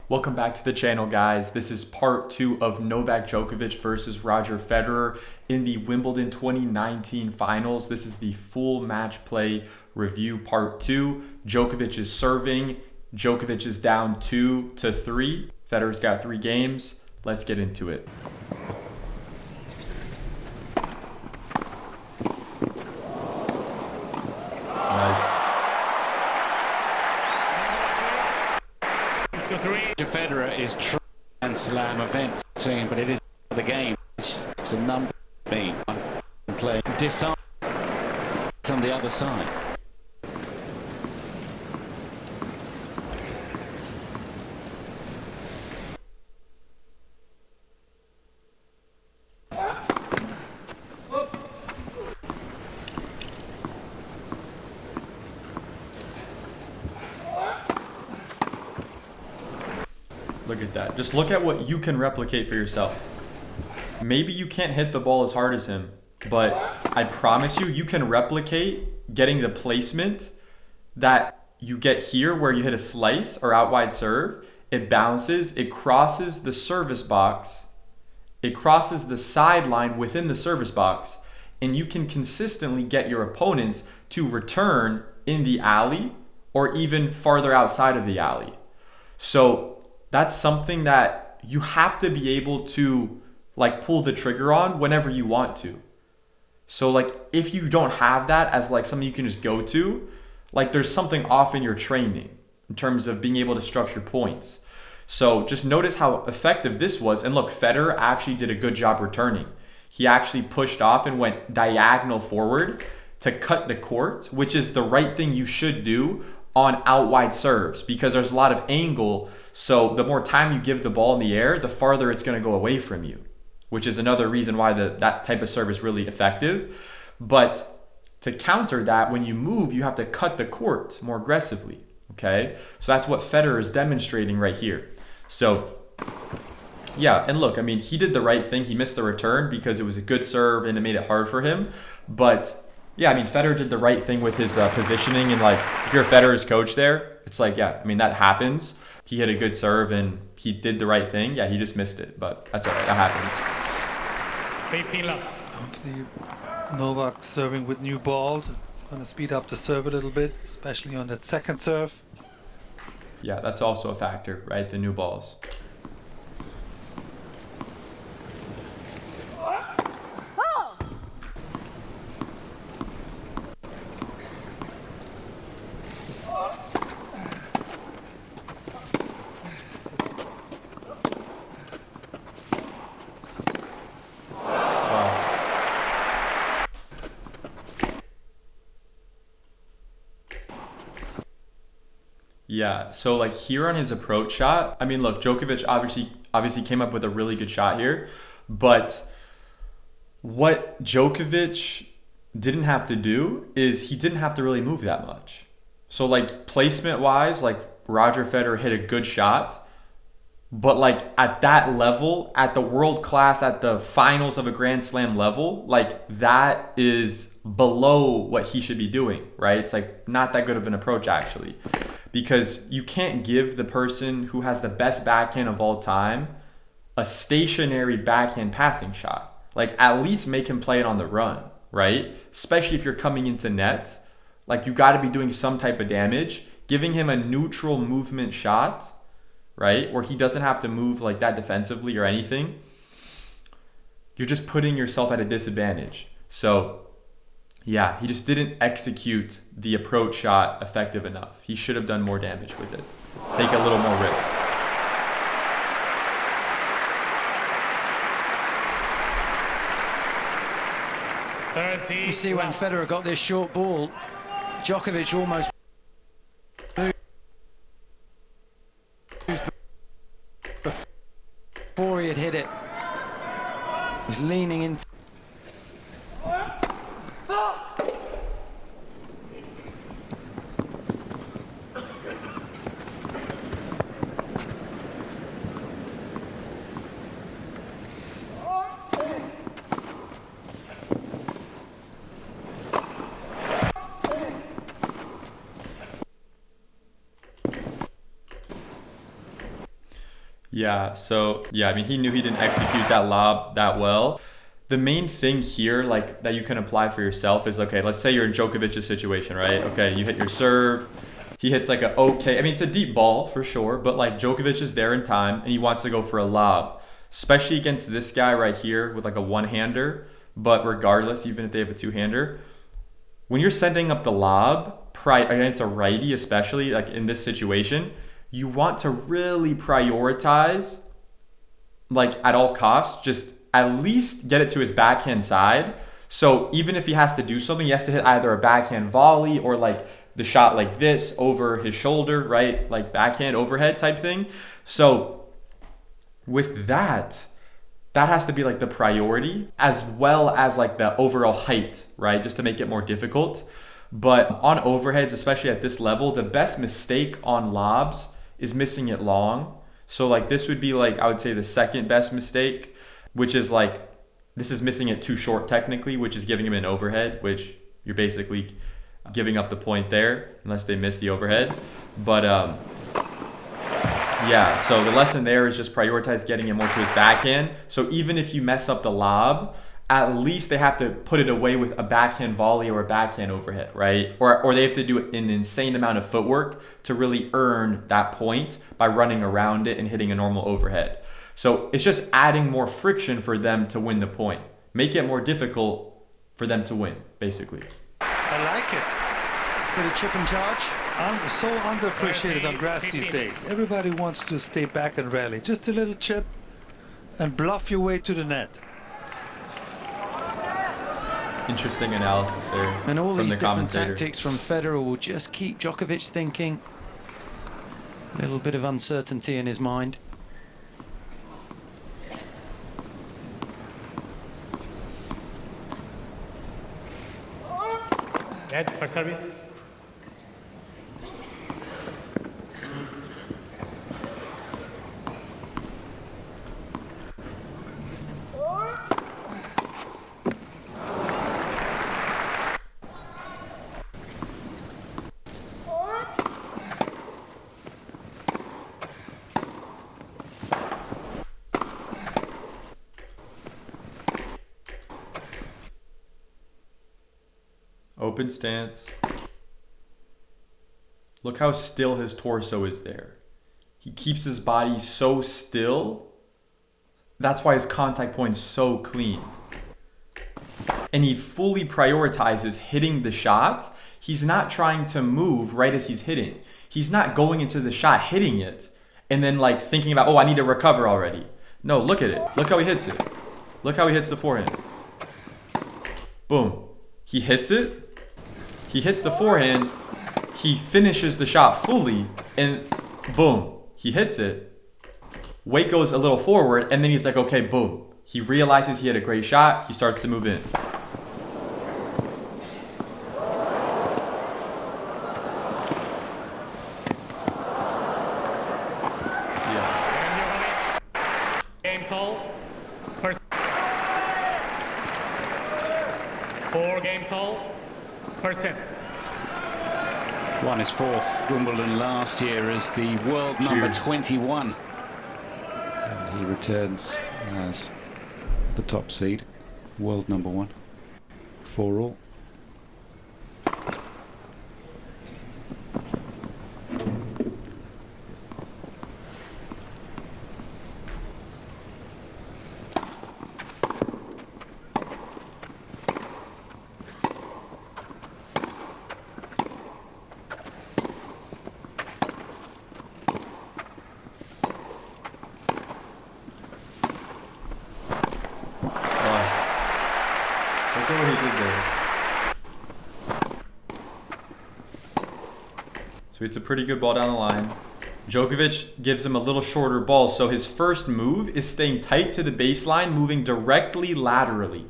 Welcome back to the channel, guys. This is part 2 of Novak Djokovic versus Roger Federer in the Wimbledon 2019 finals. This is the full match play review part 2. Djokovic is serving. Djokovic is down 2-3. Federer's got 3 games. Let's get into it. Nice. Federer is Grand Slam event team, but it is the game. It's a number being playing disarm on the other side. Look at that. Just look at what you can replicate for yourself. Maybe you can't hit the ball as hard as him, but I promise you, you can replicate getting the placement that you get here where you hit a slice or out wide serve. It bounces, it crosses the service box, it crosses the sideline within the service box, and you can consistently get your opponents to return in the alley or even farther outside of the alley. So that's something that you have to be able to pull the trigger on whenever you want to. So if you don't have that as something you can just go to, there's something off in your training in terms of being able to structure points. So just notice how effective this was. And look, Federer actually did a good job returning. He actually pushed off and went diagonal forward to cut the court, which is the right thing you should do on out wide serves, because there's a lot of angle. So the more time you give the ball in the air, the farther it's going to go away from you, which is another reason why that type of serve is really effective. But to counter that, when you move, you have to cut the court more aggressively. Okay, so that's what Federer is demonstrating right here. So yeah, and look, I mean, he did the right thing. He missed the return because it was a good serve and it made it hard for him. But yeah, I mean, Federer did the right thing with his positioning, and if you're Federer's coach there, it's yeah, I mean, that happens. He hit a good serve and he did the right thing. Yeah, he just missed it, but that's all right. That happens. 15 love. Hopefully Novak serving with new balls. Going to speed up the serve a little bit, especially on that second serve. Yeah, that's also a factor, right? The new balls. Yeah, so here on his approach shot, I mean, look, Djokovic obviously came up with a really good shot here, but what Djokovic didn't have to do is he didn't have to really move that much. So placement wise, Roger Federer hit a good shot, but at that level, at the world class, at the finals of a Grand Slam level, that is below what he should be doing, right? It's not that good of an approach actually, because you can't give the person who has the best backhand of all time a stationary backhand passing shot. At least make him play it on the run, right? Especially if you're coming into net, you got to be doing some type of damage. Giving him a neutral movement shot, right, where he doesn't have to move that defensively or anything, you're just putting yourself at a disadvantage. So yeah, he just didn't execute the approach shot effective enough. He should have done more damage with it. Take a little more risk. You see, when Federer got this short ball, Djokovic almost moved before he had hit it. He's leaning into. Yeah, so yeah, I mean, he knew he didn't execute that lob that well. The main thing here, like that you can apply for yourself is, okay, let's say you're in Djokovic's situation, right? Okay, you hit your serve, he hits like a okay, I mean, it's a deep ball for sure, but like Djokovic is there in time and he wants to go for a lob, especially against this guy right here with like a one-hander. But regardless, even if they have a two-hander, when you're sending up the lob, against a righty, especially like in this situation, you want to really prioritize, like at all costs, just at least get it to his backhand side. So even if he has to do something, he has to hit either a backhand volley or like the shot like this over his shoulder, right? Like backhand overhead type thing. So with that, that has to be like the priority, as well as like the overall height, right? Just to make it more difficult. But on overheads, especially at this level, the best mistake on lobs is missing it long. So like this would be like, I would say the second best mistake, which is like, this is missing it too short technically, which is giving him an overhead, which you're basically giving up the point there unless they miss the overhead. But yeah, so the lesson there is just prioritize getting it more to his backhand. So even if you mess up the lob, at least they have to put it away with a backhand volley or a backhand overhead, right? Or they have to do an insane amount of footwork to really earn that point by running around it and hitting a normal overhead. So it's just adding more friction for them to win the point. Make it more difficult for them to win, basically. I like it. With a chip and charge. I'm so underappreciated on grass these days. Everybody wants to stay back and rally. Just a little chip and bluff your way to the net. Interesting analysis there. And all from these the different commentator. tactics from Federer will just keep Djokovic thinking. A little bit of uncertainty in his mind. Red for service. Open stance. Look how still his torso is there. He keeps his body so still. That's why his contact point's so clean. And he fully prioritizes hitting the shot. He's not trying to move right as he's hitting. He's not going into the shot, hitting it, and then like thinking about, oh, I need to recover already. No, look at it. Look how he hits it. Look how he hits the forehand. Boom. He hits it. He hits the forehand, he finishes the shot fully, and boom, he hits it. Weight goes a little forward, and then he's like, okay, boom. He realizes he had a great shot, he starts to move in. Yeah. Game all. First. 4 games all. First set. Won his 4th Wimbledon last year as the world number 21. And he returns as the top seed, world number 1, 4 all. Look at what he did there. So it's a pretty good ball down the line. Djokovic gives him a little shorter ball, so his first move is staying tight to the baseline, moving directly laterally.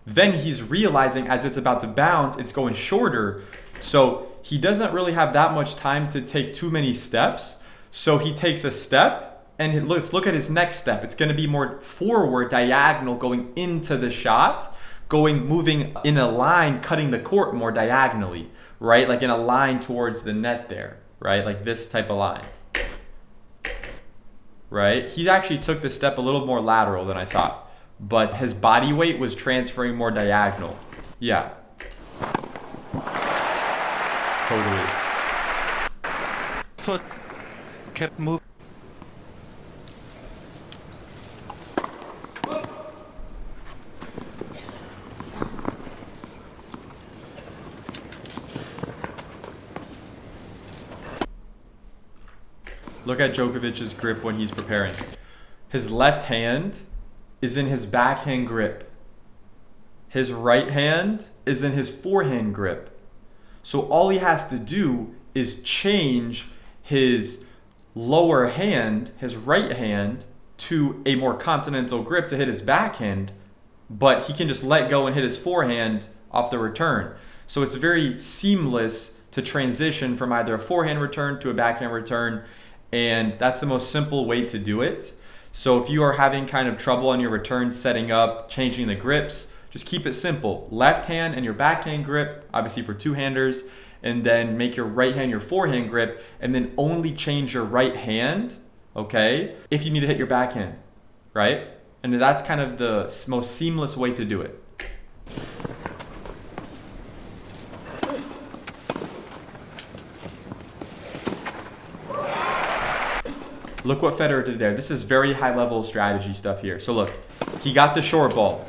Then he's realizing as it's about to bounce, it's going shorter, so he doesn't really have that much time to take too many steps. So he takes a step, and let's look at his next step. It's going to be more forward, diagonal, going into the shot, moving in a line, cutting the court more diagonally, right? Like in a line towards the net there, right? Like this type of line. right? He actually took the step a little more lateral than I thought, but his body weight was transferring more diagonal. Yeah. Totally. Foot kept moving. Look at Djokovic's grip when he's preparing. His left hand is in his backhand grip. His right hand is in his forehand grip. So all he has to do is change his lower hand, his right hand, to a more continental grip to hit his backhand, but he can just let go and hit his forehand off the return. So it's very seamless to transition from either a forehand return to a backhand return, and that's the most simple way to do it. So if you are having kind of trouble on your return, setting up, changing the grips, just keep it simple. Left hand and your backhand grip, obviously for two-handers, and then make your right hand your forehand grip, and then only change your right hand, okay, if you need to hit your backhand, right? And that's kind of the most seamless way to do it. Look what Federer did there. This is very high level strategy stuff here. So look, he got the short ball.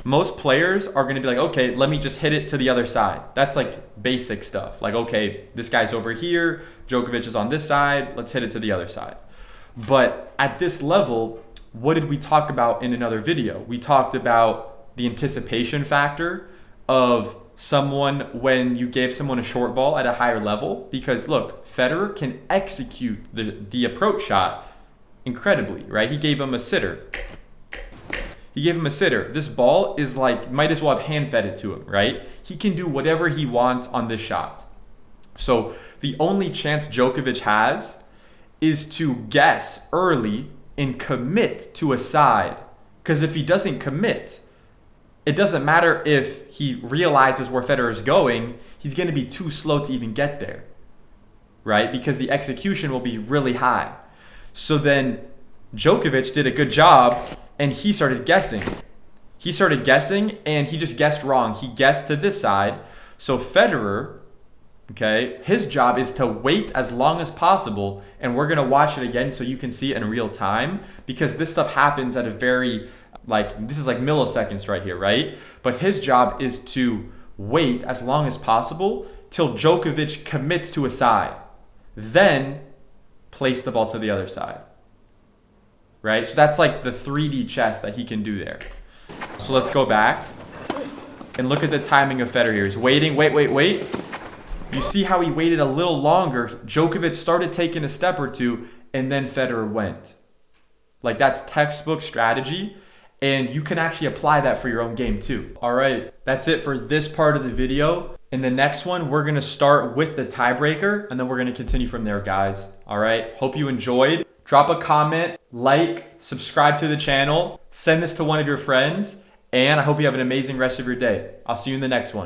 Most players are going to be like, okay, let me just hit it to the other side. That's like basic stuff. Like, okay, this guy's over here, Djokovic is on this side, let's hit it to the other side. But at this level, what did we talk about in another video? We talked about the anticipation factor of someone when you gave someone a short ball at a higher level, because look, Federer can execute the approach shot incredibly, right? He gave him a sitter. This ball is like, might as well have hand fed it to him, right? He can do whatever he wants on this shot. So the only chance Djokovic has is to guess early and commit to a side. Because if he doesn't commit, it doesn't matter if he realizes where Federer is going, he's going to be too slow to even get there, right? Because the execution will be really high. So then Djokovic did a good job and he started guessing. And he just guessed wrong. He guessed to this side. So Federer, okay, his job is to wait as long as possible, and we're going to watch it again so you can see it in real time, because this stuff happens at a very, like, this is like milliseconds right here, right? But his job is to wait as long as possible till Djokovic commits to a side. Then place the ball to the other side, right? So that's like the 3D chess that he can do there. So let's go back and look at the timing of Federer here. He's waiting, wait. You see how he waited a little longer. Djokovic started taking a step or two, and then Federer went. Like, that's textbook strategy, and you can actually apply that for your own game too. All right, that's it for this part of the video. In the next one, we're gonna start with the tiebreaker, and then we're gonna continue from there, guys. All right, hope you enjoyed. Drop a comment, like, subscribe to the channel, send this to one of your friends, and I hope you have an amazing rest of your day. I'll see you in the next one.